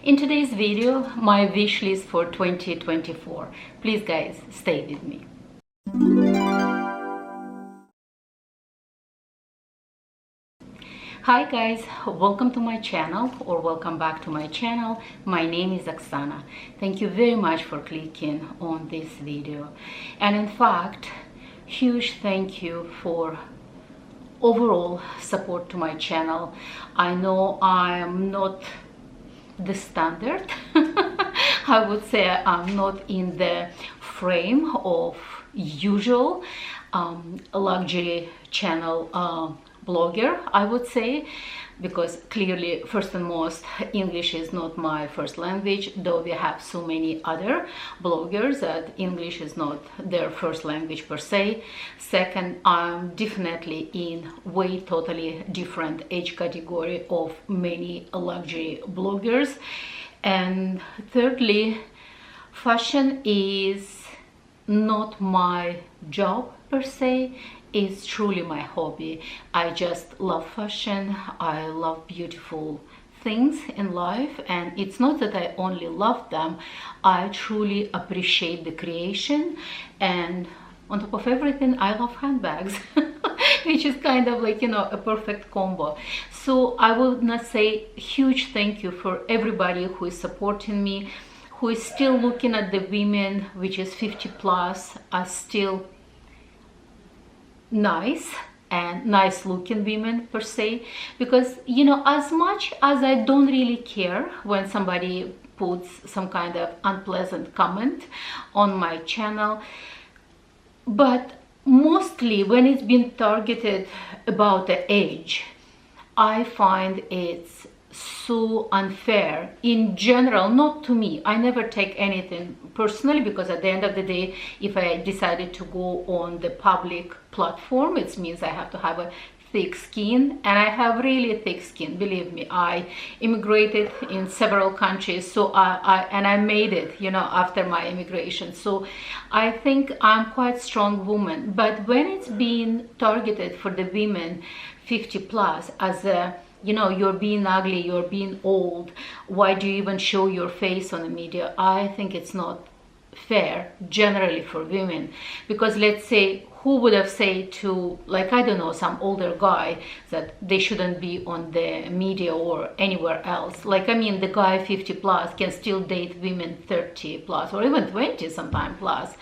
In today's video, my wish list for 2024. Please guys, stay with me. Hi guys, welcome to my channel, or welcome back to my channel. My name is Oksana. Thank you very much for clicking on this video. And in fact, huge thank you for overall support to my channel. I know I am not the standard. I would say I'm not in the frame of usual luxury channel blogger, I would say, because clearly, first and most, English is not my first language, though we have so many other bloggers that English is not their first language per se. Second, I'm definitely in way totally different age category of many luxury bloggers. And thirdly, fashion is not my job per se. Is truly my hobby. I just love fashion. I love beautiful things in life, and it's not that I only love them, I truly appreciate the creation, and on top of everything, I love handbags. Which is kind of like, you know, a perfect combo. So I would not say huge thank you for everybody who is supporting me, who is still looking at the women which is 50 plus are still nice and nice looking women per se, because, you know, as much as I don't really care when somebody puts some kind of unpleasant comment on my channel, but mostly when it's been targeted about the age, I find it's so unfair in general. Not to me, I never take anything personally, because at the end of the day, if I decided to go on the public platform, it means I have to have a thick skin, and I have really thick skin, believe me. I immigrated in several countries, so I made it, you know, after my immigration. So I think I'm quite strong woman. But when it's being targeted for the women 50 plus as a, you know, you're being ugly, you're being old, why do you even show your face on the media? I think it's not fair generally for women, because let's say, who would have said to, like, I don't know, some older guy that they shouldn't be on the media or anywhere else? Like, I mean, the guy 50 plus can still date women 30 plus or even 20 sometime plus,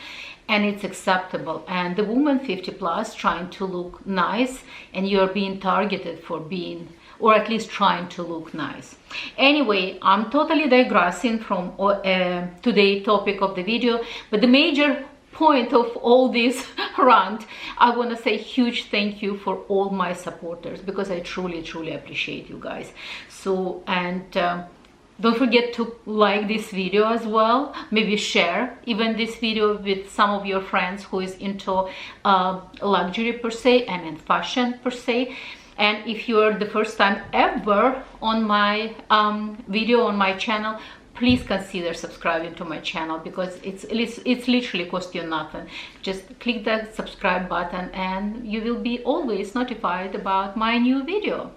and it's acceptable. And the woman 50 plus trying to look nice, and you're being targeted for being, or at least trying to look nice. Anyway, I'm totally digressing from today's topic of the video, but the major point of all this rant, I want to say huge thank you for all my supporters, because I truly appreciate you guys. So, and don't forget to like this video as well, maybe share even this video with some of your friends who is into luxury per se and in fashion per se. And if you're the first time ever on my video on my channel, please consider subscribing to my channel, because it's literally cost you nothing. Just click that subscribe button and you will be always notified about my new video.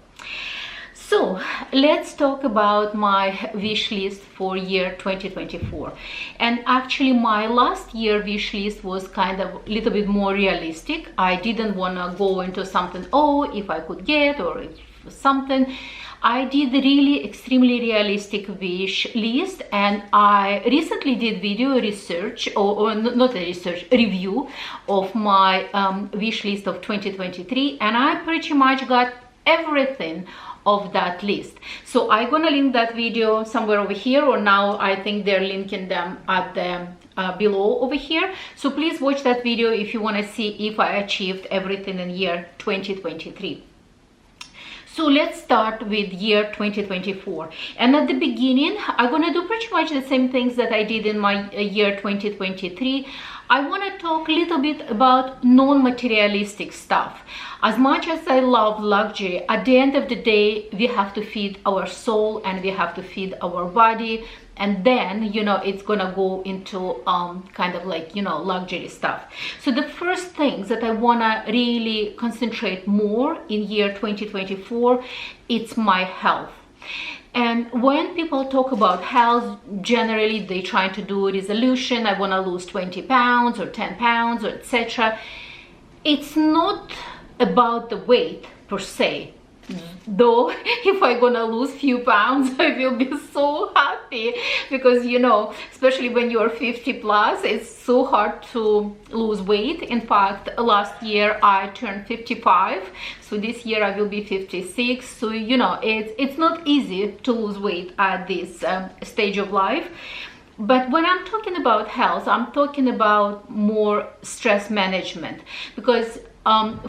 So let's talk about my wish list for year 2024. And actually my last year wish list was kind of a little bit more realistic. I didn't want to go into something, oh, if I could get, or if something. I did really extremely realistic wish list, and I recently did video research, or not a research, review of my wish list of 2023, and I pretty much got everything of that list. So I'm gonna link that video somewhere over here, or now I think they're linking them at the below over here. So please watch that video if you want to see if I achieved everything in year 2023. So let's start with year 2024, and at the beginning I'm gonna do pretty much the same things that I did in my year 2023. I want to talk a little bit about non-materialistic stuff. As much as I love luxury, at the end of the day, we have to feed our soul and we have to feed our body. And then, you know, it's gonna go into kind of like, you know, luxury stuff. So the first things that I wanna really concentrate more in year 2024, it's my health. And when people talk about health, generally they try to do a resolution. I want to lose 20 pounds or 10 pounds or etc. It's not about the weight per se. Though if I'm gonna lose few pounds, I will be so happy, because you know, especially when you're 50 plus, it's so hard to lose weight. In fact, last year I turned 55, so this year I will be 56. So you know, it's not easy to lose weight at this stage of life. But when I'm talking about health, I'm talking about more stress management, because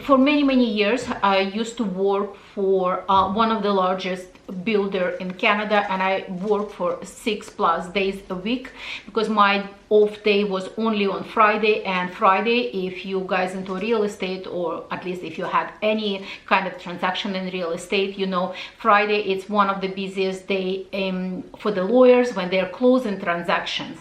for many years I used to work for one of the largest builder in Canada, and I worked for 6+ days a week, because my off day was only on Friday. And Friday, if you guys into real estate, or at least if you had any kind of transaction in real estate, you know, Friday it's one of the busiest day for the lawyers when they're closing transactions.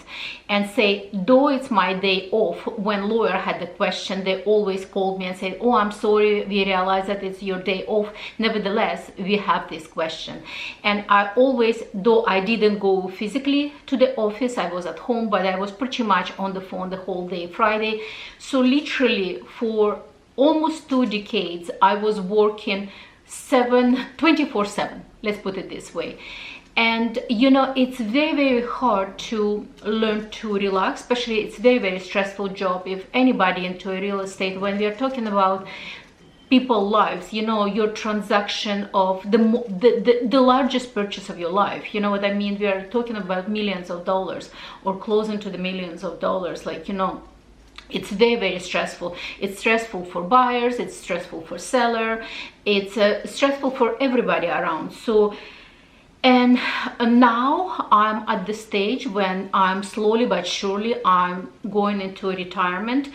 And say, though it's my day off, when lawyer had the question, they always called me and said, oh, I'm sorry, we realize that it's your day off, nevertheless we have this question. And I always, though I didn't go physically to the office, I was at home, but I was pretty much on the phone the whole day Friday. So literally for almost 2 decades I was working 24/7, let's put it this way. And you know, it's very hard to learn to relax, especially it's very stressful job. If anybody into real estate, when we are talking about people lives, you know, your transaction of the largest purchase of your life, you know what I mean, we are talking about millions of dollars or closing to the millions of dollars. Like, you know, it's very stressful. It's stressful for buyers, it's stressful for seller, it's stressful for everybody around. So, and now I'm at the stage when I'm slowly but surely I'm going into retirement.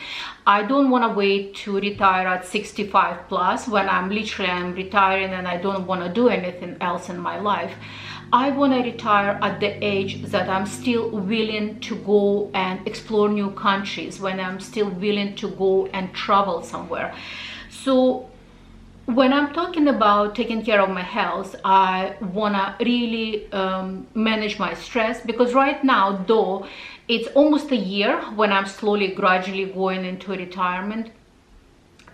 I don't want to wait to retire at 65 plus, when I'm retiring and I don't want to do anything else in my life. I want to retire at the age that I'm still willing to go and explore new countries, when I'm still willing to go and travel somewhere. So when I'm talking about taking care of my health, I want to really manage my stress, because right now, though it's almost a year when I'm slowly, gradually going into retirement,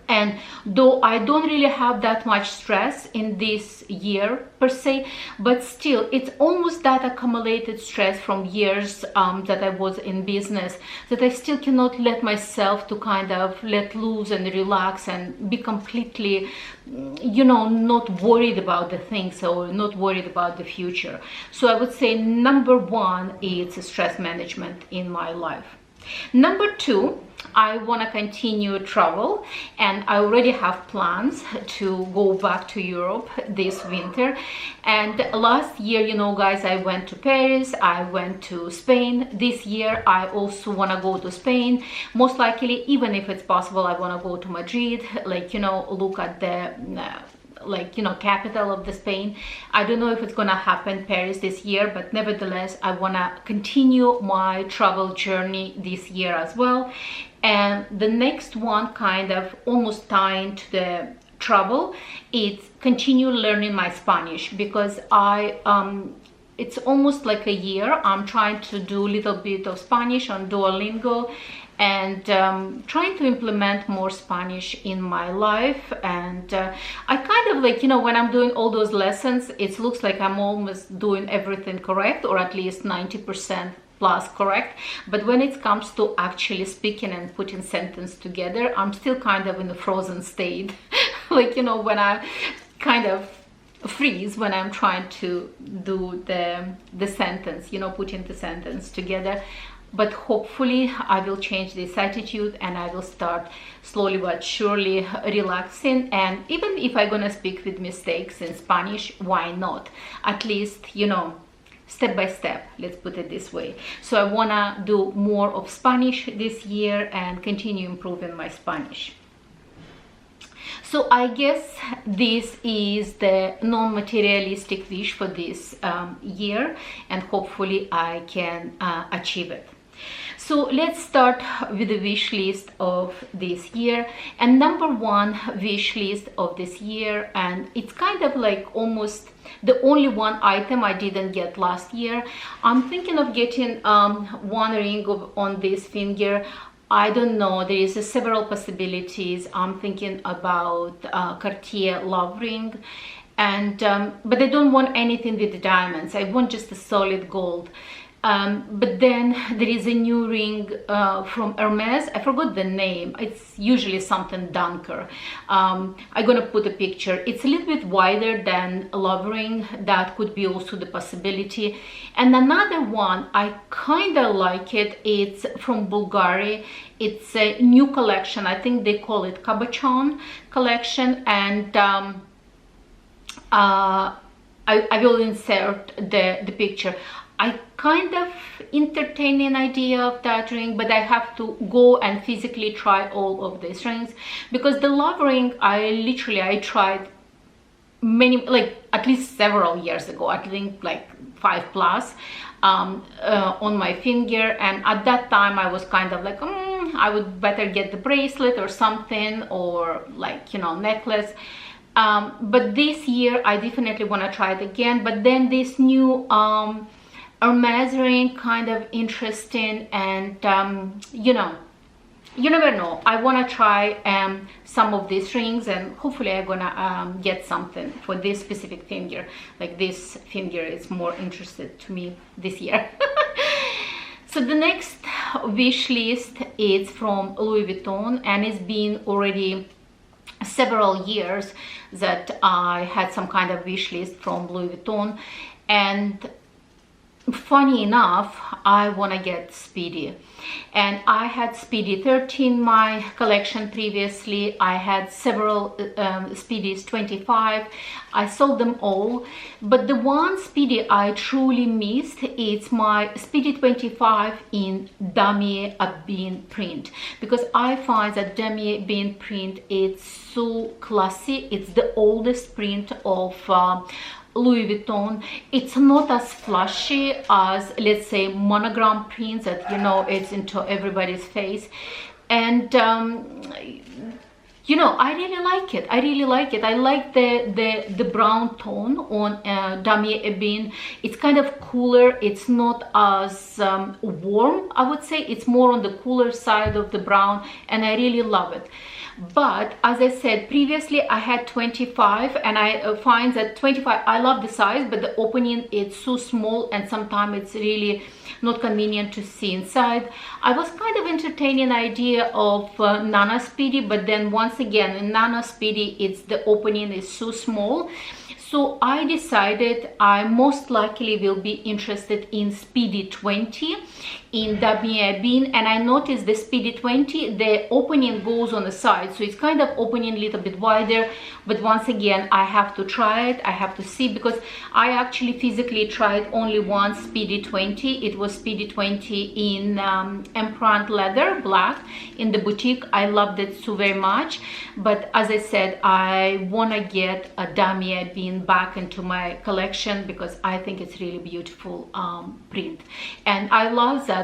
and though I don't really have that much stress in this year per se, but still it's almost that accumulated stress from years that I was in business, that I still cannot let myself to kind of let loose and relax and be completely, you know, not worried about the things or not worried about the future. So I would say number 1 is stress management in my life. Number 2, I want to continue travel, and I already have plans to go back to Europe this winter. And last year, you know guys, I went to Paris, I went to Spain. This year I also want to go to Spain. Most likely, even if it's possible, I want to go to Madrid, like, you know, look at the like, you know, capital of the Spain. I don't know if it's gonna happen Paris this year, but nevertheless I want to continue my travel journey this year as well. And the next one, kind of almost tying to the travel, is continue learning my Spanish, because it's almost like a year I'm trying to do a little bit of Spanish on Duolingo, and trying to implement more Spanish in my life. And I kind of, like, you know, when I'm doing all those lessons, it looks like I'm almost doing everything correct, or at least 90% plus correct. But when it comes to actually speaking and putting sentence together, I'm still kind of in a frozen state. Like, you know, when I kind of freeze when I'm trying to do the sentence, you know, putting the sentence together. But hopefully I will change this attitude, and I will start slowly but surely relaxing. And even if I'm gonna speak with mistakes in Spanish, why not? At least, you know, step by step, let's put it this way. So I wanna do more of Spanish this year and continue improving my Spanish. So I guess this is the non-materialistic wish for this year, and hopefully I can achieve it. So let's start with the wish list of this year. And number one wish list of this year, and it's kind of like almost the only one item I didn't get last year. I'm thinking of getting one ring on this finger. I don't know, there is several possibilities. I'm thinking about Cartier love ring, and but I don't want anything with the diamonds. I want just a solid gold. But then there is a new ring from Hermes. I forgot the name. It's usually something Dunker. I'm gonna put a picture. It's a little bit wider than a love ring. That could be also the possibility. And another one, I kind of like it. It's from Bulgari. It's a new collection. I think they call it Cabochon collection. And I will insert the picture. I kind of entertain an idea of that ring, but I have to go and physically try all of these rings, because the love ring I tried many, like at least several years ago, I think like 5+ on my finger, and at that time I was kind of like I would better get the bracelet or something, or like, you know, necklace. But this year I definitely want to try it again. But then this new Hermes ring kind of interesting, and you know, you never know. I want to try some of these rings, and hopefully I'm gonna get something for this specific finger. Like this finger is more interested to me this year. So the next wish list is from Louis Vuitton, and it's been already several years that I had some kind of wish list from Louis Vuitton. And funny enough, I want to get Speedy, and I had Speedy 13 in my collection previously. I had several Speedies 25. I sold them all, but the one Speedy I truly missed, it's my Speedy 25 in Damier Ebene print, because I find that Damier Ebene print, it's so classy. It's the oldest print of Louis Vuitton. It's not as flashy as, let's say, monogram prints that, you know, it's into everybody's face. And you know, I really like it. I really like it. I like the brown tone on Damier Ebene. It's kind of cooler. It's not as warm, I would say. It's more on the cooler side of the brown, and I really love it. But as I said previously, I had 25, and I find that 25, I love the size, but the opening is so small, and sometimes it's really not convenient to see inside. I was kind of entertaining the idea of Nana Speedy, but then once again, in Nana Speedy, it's the opening is so small. So I decided I most likely will be interested in Speedy 20 in Damier Ebene, and I noticed the Speedy 20, the opening goes on the side, so it's kind of opening a little bit wider. But once again, I have to try it. I have to see, because I actually physically tried only one Speedy 20. It was Speedy 20 in empreinte leather, black, in the boutique. I loved it so very much. But as I said, I want to get a Damier Ebene back into my collection, because I think it's really beautiful print, and I love that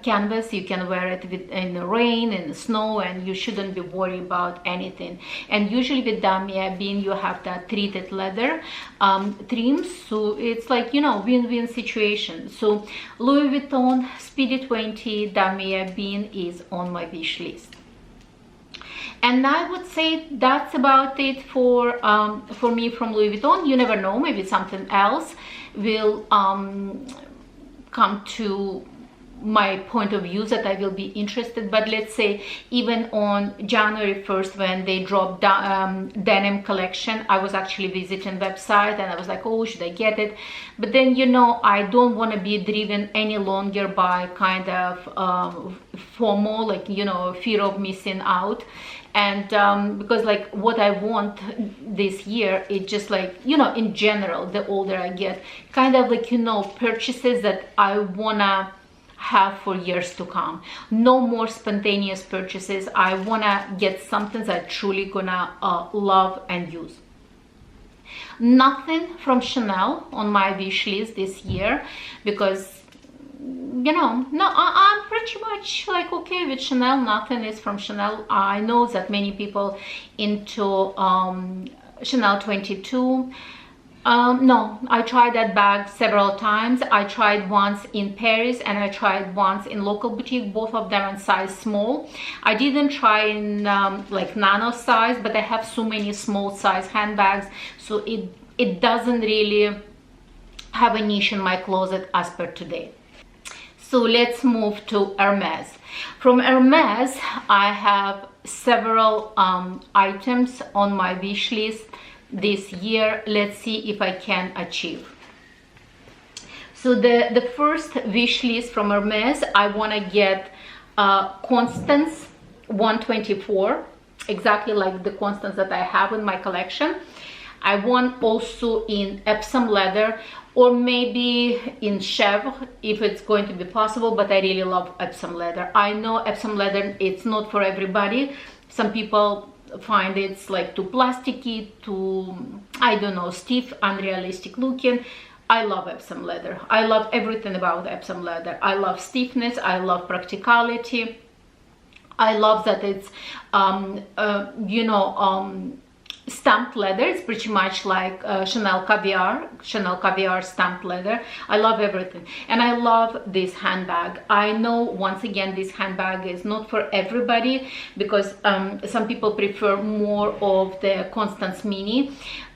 canvas. You can wear it in the rain, in the snow, and you shouldn't be worried about anything. And usually with Damier Ebene, you have that treated leather trims, so it's like, you know, win-win situation. So Louis Vuitton Speedy 20 Damier Ebene is on my wish list. And I would say that's about it for me from Louis Vuitton. You never know, maybe something else will come to my point of view that I will be interested. But let's say even on January 1st, when they dropped denim collection, I was actually visiting website, and I was like, oh, should I get it? But then, you know, I don't want to be driven any longer by kind of FOMO, like, you know, fear of missing out. And because like what I want this year, it's just like, you know, in general, the older I get, kind of like, you know, purchases that I wanna have for years to come. No more spontaneous purchases. I wanna get something that I truly gonna love and use. Nothing from Chanel on my wish list this year, because you know, no, I'm pretty much like okay with Chanel. Nothing is from Chanel. I know that many people into Chanel 22. No, I tried that bag several times. I tried once in Paris and I tried once in local boutique, both of them in size small. I didn't try in like nano size, but I have so many small size handbags, so it doesn't really have a niche in my closet as per today. So let's move to Hermes. From Hermes, I have several items on my wish list this year. Let's see if I can achieve. So the first wish list from Hermes, I want to get Constance 124, exactly like the Constance that I have in my collection. I want also in Epsom leather, or maybe in chèvre if it's going to be possible, but I really love Epsom leather. I know Epsom leather, it's not for everybody. Some people find it's like too plasticky, too, I don't know, stiff, unrealistic looking. I love Epsom leather. I love everything about Epsom leather. I love stiffness, I love practicality. I love that it's stamped leather. It's pretty much like Chanel Caviar stamped leather. I love everything, and I love this handbag. I know once again this handbag is not for everybody, because some people prefer more of the Constance Mini.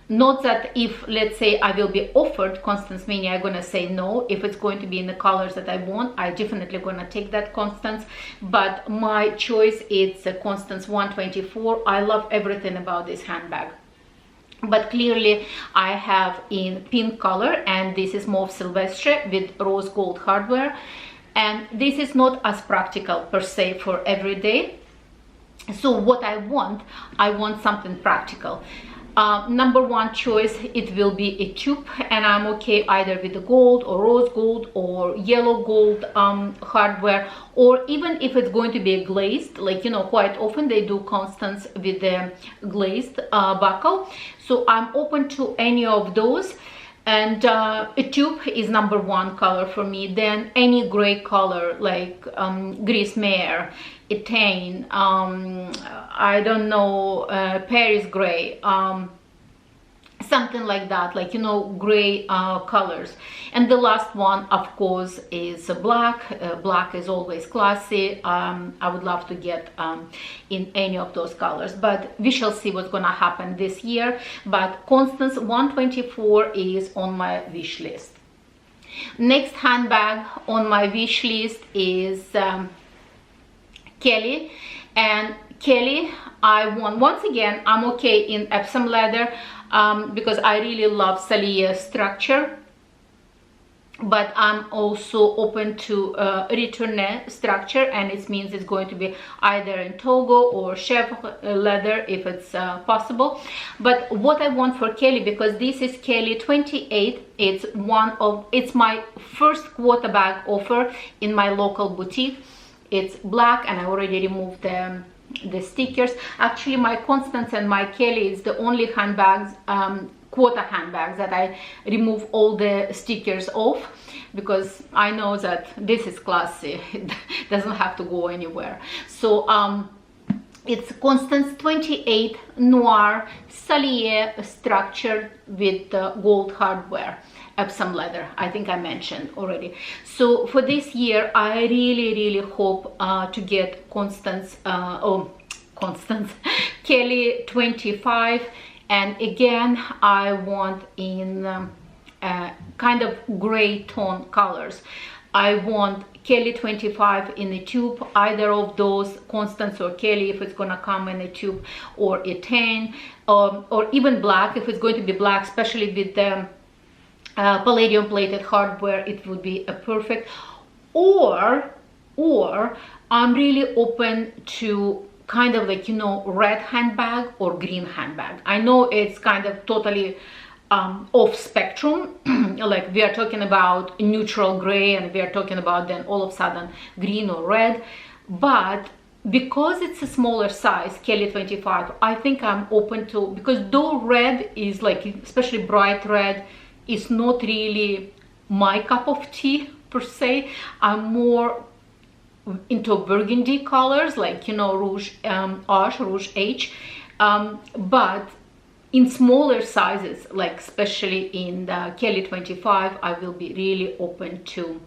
Not that if, let's say, I will be offered Constance Mini, I'm gonna say no. If it's going to be in the colors that I want, I definitely gonna take that Constance, but my choice is a Constance 124. I love everything about this handbag, but clearly I have in pink color, and this is Mauve Sylvestre with rose gold hardware, and this is not as practical per se for every day. So what I want something practical. Number one choice, it will be a tube, and I'm okay either with the gold or rose gold or yellow gold hardware, or even if it's going to be a glazed, like, you know, quite often they do Constance with the glazed buckle. So I'm open to any of those, and a tube is number one color for me. Then any gray color like Gris Mare, Etain, I don't know, Paris gray, something like that, like, you know, gray colors. And the last one, of course, is black. Black is always classy. I would love to get in any of those colors, but we shall see what's gonna happen this year. But Constance 124 is on my wish list. Next handbag on my wish list is Kelly. And Kelly, I want, once again, I'm okay in Epsom leather because I really love Sellier structure, but I'm also open to retourné structure, and it means it's going to be either in Togo or chèvre leather if it's possible. But what I want for Kelly, because this is Kelly 28, it's my first quarter bag offer in my local boutique. It's black, and I already removed the stickers. Actually, my Constance and my Kelly is the only handbags, quarter handbags, that I remove all the stickers off, because I know that this is classy. It doesn't have to go anywhere. So it's Constance 28 Noir Sellier structured with gold hardware, Epsom leather, I think I mentioned already. So for this year, I really hope to get Constance, Kelly 25, and again I want in kind of gray tone colors. I want Kelly 25 in a tube, either of those, Constance or Kelly if it's gonna come in a tube, or a tan, or even black if it's going to be black, especially with the palladium plated hardware. It would be a perfect, or I'm really open to kind of like, you know, red handbag or green handbag. I know it's kind of totally off spectrum, like we are talking about neutral gray, and we are talking about then all of a sudden green or red, but because it's a smaller size, Kelly 25, I think I'm open to, because though red is like, especially bright red, is not really my cup of tea, per se. I'm more into burgundy colors, like, you know, Rouge Rouge H, but in smaller sizes, like especially in the Kelly 25, I will be really open to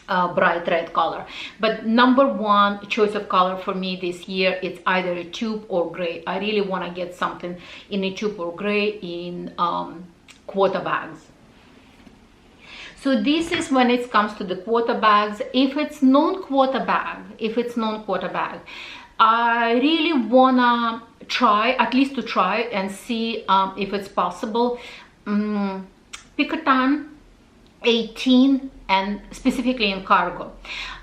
bright red color. But number one choice of color for me this year, it's either a taupe or gray. I really want to get something in a taupe or gray in quarter bags. So this is when it comes to the quarter bags. If it's non-quarter bag, I really wanna try, at least to try and see if it's possible. Picotin 18, and specifically in cargo.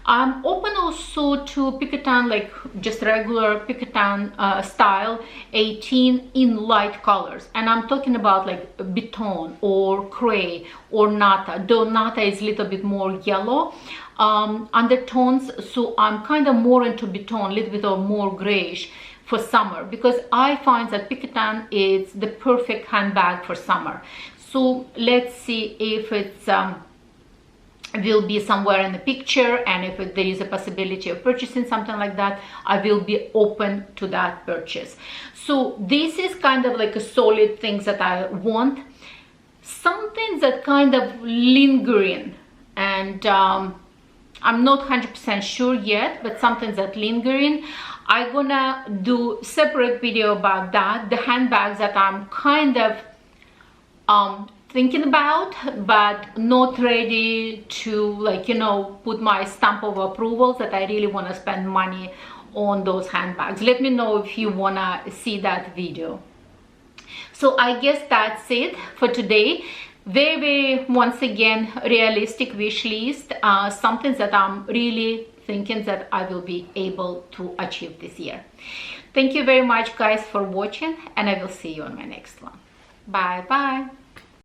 I'm open also to Picotin, like just regular Picotin style 18 in light colors, and I'm talking about like Vuitton or Cray or Nata, though Nata is a little bit more yellow undertones, so I'm kind of more into Vuitton, a little bit of more grayish for summer, because I find that Picotin is the perfect handbag for summer. So let's see if it's will be somewhere in the picture, and if there is a possibility of purchasing something like that, I will be open to that purchase. So this is kind of like a solid things that I want, something that kind of lingering, and I'm not 100% sure yet, but something that lingering. I'm gonna do separate video about that, the handbags that I'm kind of thinking about, but not ready to, like, you know, put my stamp of approval that I really want to spend money on those handbags. Let me know if you want to see that video. So I guess that's it for today. Very, once again, realistic wish list, something that I'm really thinking that I will be able to achieve this year. Thank you very much, guys, for watching, and I will see you on my next one. Bye bye.